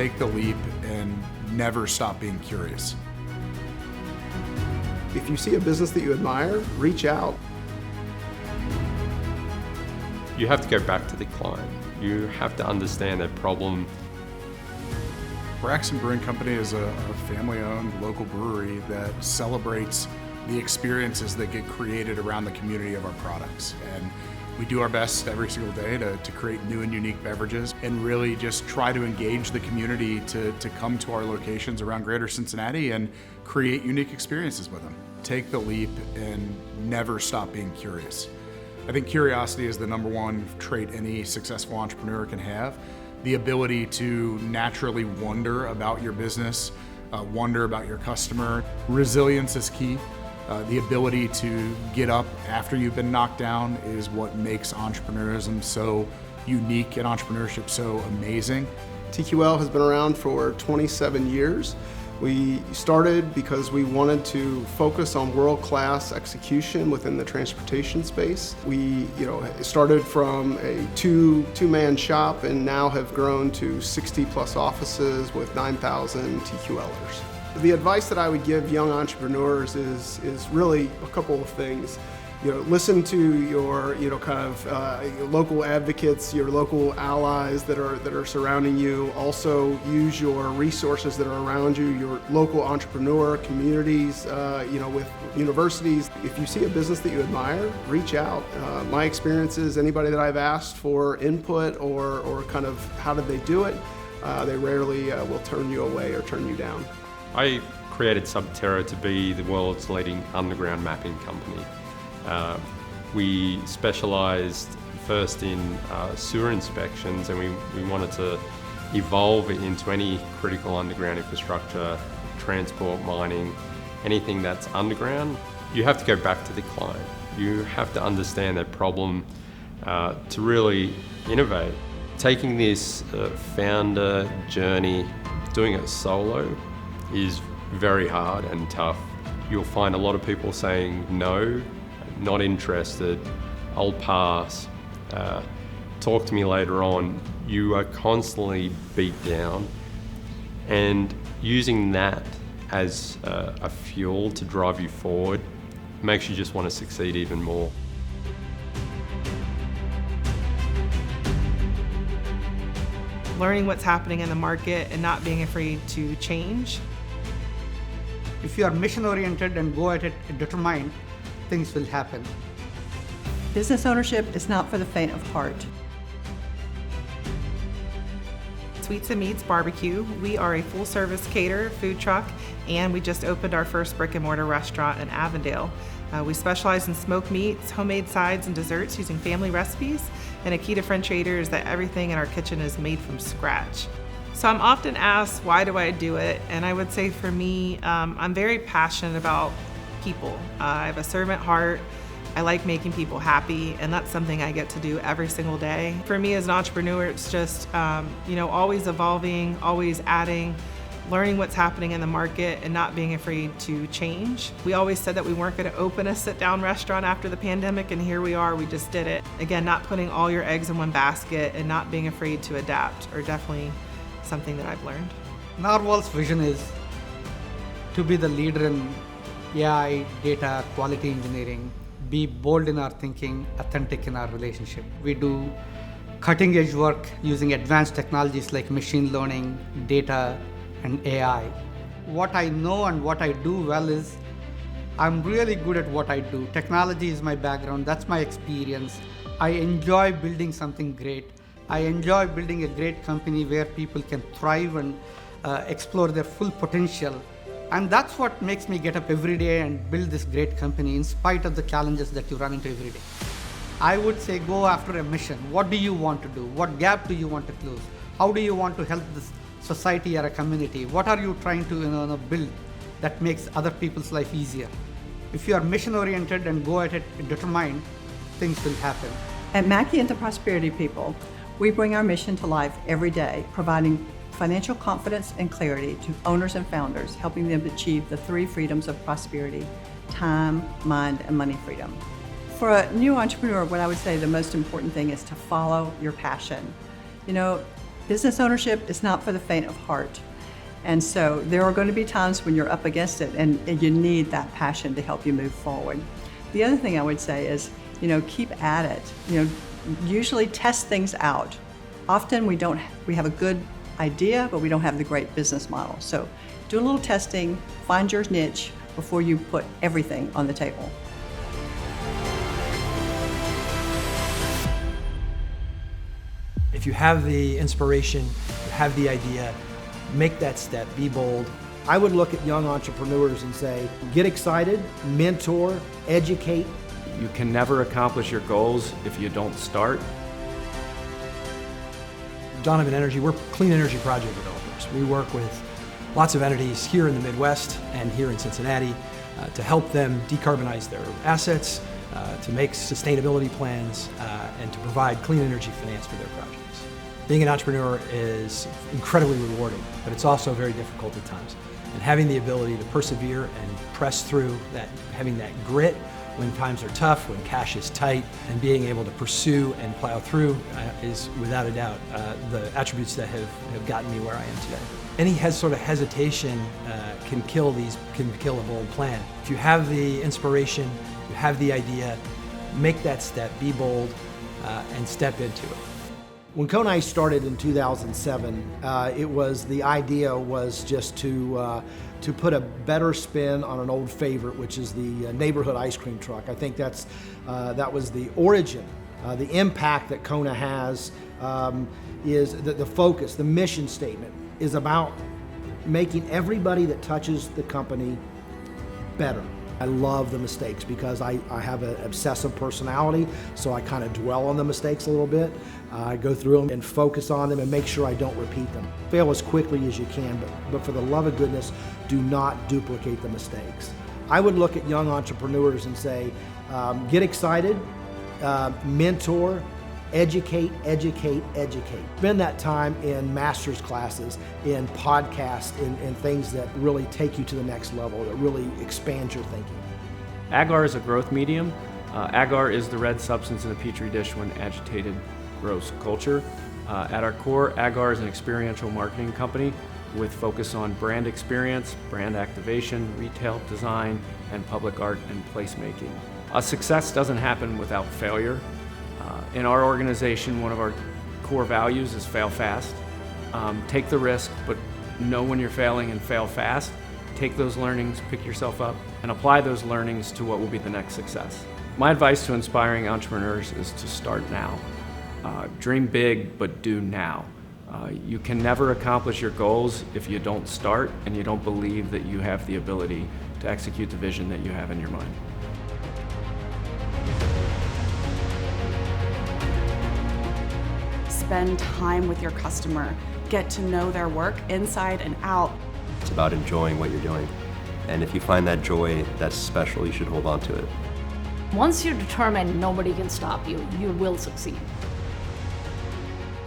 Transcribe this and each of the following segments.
take the leap and never stop being curious. If you see a business that you admire, reach out. You have to go back to the client. You have to understand their problem. Braxton Brewing Company is a family-owned local brewery that celebrates the experiences that get created around the community of our products. And we do our best every single day to create new and unique beverages and really just try to engage the community to come to our locations around Greater Cincinnati and create unique experiences with them. Take the leap and never stop being curious. I think curiosity is the number one trait any successful entrepreneur can have. The ability to naturally wonder about your business, wonder about your customer. Resilience is key. The ability to get up after you've been knocked down is what makes entrepreneurism so unique and entrepreneurship so amazing. TQL has been around for 27 years. We started because we wanted to focus on world-class execution within the transportation space. We started from a two-man shop and now have grown to 60+ offices with 9,000 TQLers. The advice that I would give young entrepreneurs is really a couple of things. Listen to your local advocates, your local allies that are surrounding you. Also use your resources that are around you, your local entrepreneur communities, with universities. If you see a business that you admire, reach out. My experience is anybody that I've asked for input or kind of how did they do it, they rarely will turn you away or turn you down. I created Subterra to be the world's leading underground mapping company. We specialized first in sewer inspections, and we wanted to evolve it into any critical underground infrastructure, transport, mining, anything that's underground. You have to go back to the client. You have to understand their problem to really innovate. Taking this founder journey, doing it solo, is very hard and tough. You'll find a lot of people saying no, not interested, I'll pass, talk to me later on. You are constantly beat down, and using that as a fuel to drive you forward makes you just want to succeed even more. Learning what's happening in the market and not being afraid to change. If you are mission-oriented and go at it determined, things will happen. Business ownership is not for the faint of heart. Sweets and Meats Barbecue. We are a full-service caterer, food truck, and we just opened our first brick-and-mortar restaurant in Avondale. We specialize in smoked meats, homemade sides, and desserts using family recipes, and a key differentiator is that everything in our kitchen is made from scratch. So I'm often asked, why do I do it? And I would say for me, I'm very passionate about people. I have a servant heart. I like making people happy, and that's something I get to do every single day. For me as an entrepreneur, it's just always evolving, always adding, learning what's happening in the market and not being afraid to change. We always said that we weren't going to open a sit-down restaurant after the pandemic, and here we are, we just did it. Again, not putting all your eggs in one basket and not being afraid to adapt are definitely something that I've learned. Narwhal's vision is to be the leader in AI, data, quality engineering, be bold in our thinking, authentic in our relationship. We do cutting edge work using advanced technologies like machine learning, data, and AI. What I know and what I do well is I'm really good at what I do. Technology is my background, that's my experience. I enjoy building something great. I enjoy building a great company where people can thrive and explore their full potential. And that's what makes me get up every day and build this great company in spite of the challenges that you run into every day. I would say go after a mission. What do you want to do? What gap do you want to close? How do you want to help this society or a community? What are you trying to build that makes other people's life easier? If you are mission-oriented and go at it determined, things will happen. At Mackey into Prosperity People, we bring our mission to life every day, providing financial confidence and clarity to owners and founders, helping them achieve the 3 freedoms of prosperity: time, mind, and money freedom. For a new entrepreneur, what I would say the most important thing is to follow your passion. Business ownership is not for the faint of heart. And so there are going to be times when you're up against it and you need that passion to help you move forward. The other thing I would say is, keep at it. Usually test things out. Often we have a good idea, but we don't have the great business model. So do a little testing, find your niche before you put everything on the table. If you have the inspiration, you have the idea, make that step, be bold. I would look at young entrepreneurs and say, get excited, mentor, educate. You can never accomplish your goals if you don't start. Donovan Energy, we're clean energy project developers. We work with lots of entities here in the Midwest and here in Cincinnati to help them decarbonize their assets, to make sustainability plans, and to provide clean energy finance for their projects. Being an entrepreneur is incredibly rewarding, but it's also very difficult at times. And having the ability to persevere and press through that, having that grit when times are tough, when cash is tight, and being able to pursue and plow through is without a doubt the attributes that have gotten me where I am today. Any sort of hesitation can kill a bold plan. If you have the inspiration, you have the idea, make that step, be bold, and step into it. When Konai started in 2007, the idea was just to put a better spin on an old favorite, which is the neighborhood ice cream truck. I think that was the origin. The impact that Kona has is the focus, the mission statement is about making everybody that touches the company better. I love the mistakes because I have an obsessive personality, so I kind of dwell on the mistakes a little bit. I go through them and focus on them and make sure I don't repeat them. Fail as quickly as you can, but for the love of goodness, do not duplicate the mistakes. I would look at young entrepreneurs and say, get excited, mentor, educate. Spend that time in master's classes, in podcasts, in things that really take you to the next level, that really expand your thinking. Agar is a growth medium. Agar is the red substance in a petri dish when agitated grows culture. At our core, Agar is an experiential marketing company with focus on brand experience, brand activation, retail design, and public art and placemaking. Success doesn't happen without failure. In our organization, one of our core values is fail fast. Take the risk, but know when you're failing and fail fast. Take those learnings, pick yourself up, and apply those learnings to what will be the next success. My advice to inspiring entrepreneurs is to start now. Dream big, but do now. You can never accomplish your goals if you don't start and you don't believe that you have the ability to execute the vision that you have in your mind. Spend time with your customer. Get to know their work inside and out. It's about enjoying what you're doing. And if you find that joy that's special, you should hold on to it. Once you're determined, nobody can stop you. You will succeed.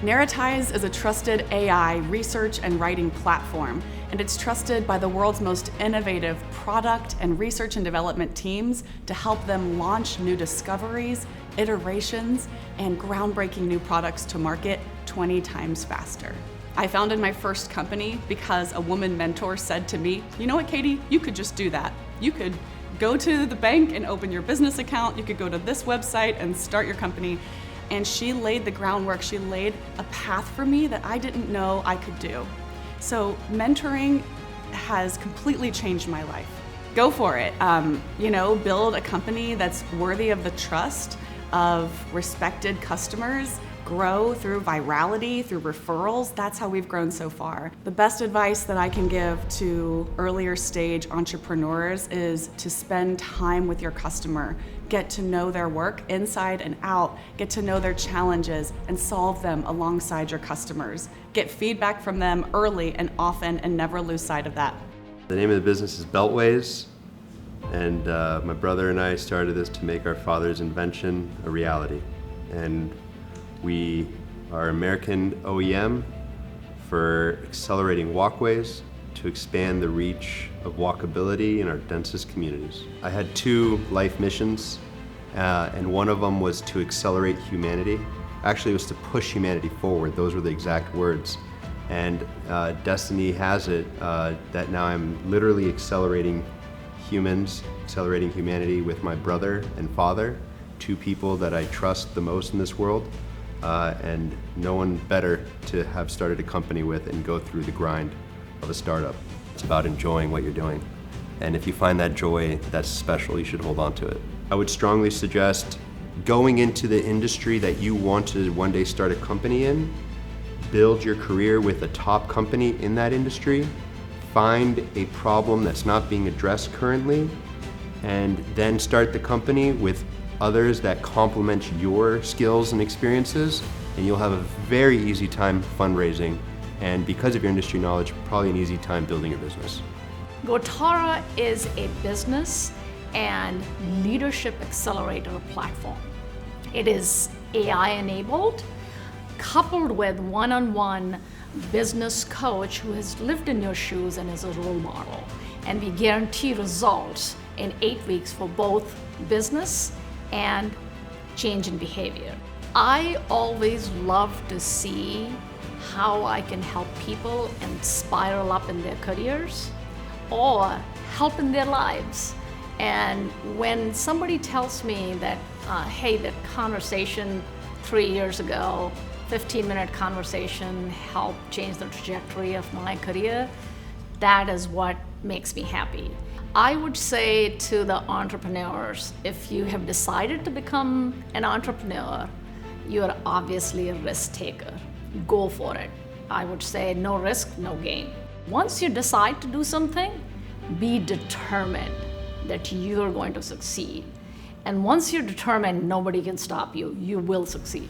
Narratize is a trusted AI research and writing platform, and it's trusted by the world's most innovative product and research and development teams to help them launch new discoveries, iterations, and groundbreaking new products to market 20 times faster. I founded my first company because a woman mentor said to me, you know what, Katie, you could just do that. You could go to the bank and open your business account. You could go to this website and start your company. And she laid the groundwork. She laid a path for me that I didn't know I could do. So mentoring has completely changed my life. Go for it. Build a company that's worthy of the trust of respected customers, grow through virality, through referrals. That's how we've grown so far. The best advice that I can give to earlier stage entrepreneurs is to spend time with your customer. Get to know their work inside and out. Get to know their challenges and solve them alongside your customers. Get feedback from them early and often and never lose sight of that. The name of the business is Beltways, and my brother and I started this to make our father's invention a reality. And we are American OEM for accelerating walkways to expand the reach of walkability in our densest communities. I had two life missions, and one of them was to accelerate humanity. Actually, it was to push humanity forward. Those were the exact words. And destiny has it that now I'm literally accelerating humanity with my brother and father, two people that I trust the most in this world, and no one better to have started a company with and go through the grind of a startup. It's about enjoying what you're doing. And if you find that joy that's special, you should hold on to it. I would strongly suggest going into the industry that you want to one day start a company in, build your career with a top company in that industry, find a problem that's not being addressed currently, and then start the company with others that complement your skills and experiences, and you'll have a very easy time fundraising, and because of your industry knowledge, probably an easy time building your business. Gotara is a business and leadership accelerator platform. It is AI enabled, coupled with one-on-one business coach who has lived in your shoes and is a role model. And we guarantee results in 8 weeks for both business and change in behavior. I always love to see how I can help people and spiral up in their careers or help in their lives. And when somebody tells me that, hey, that conversation 3 years ago, 15-minute conversation helped change the trajectory of my career, that is what makes me happy. I would say to the entrepreneurs, if you have decided to become an entrepreneur, you are obviously a risk taker. Go for it. I would say no risk, no gain. Once you decide to do something, be determined that you're going to succeed. And once you're determined, nobody can stop you. You will succeed.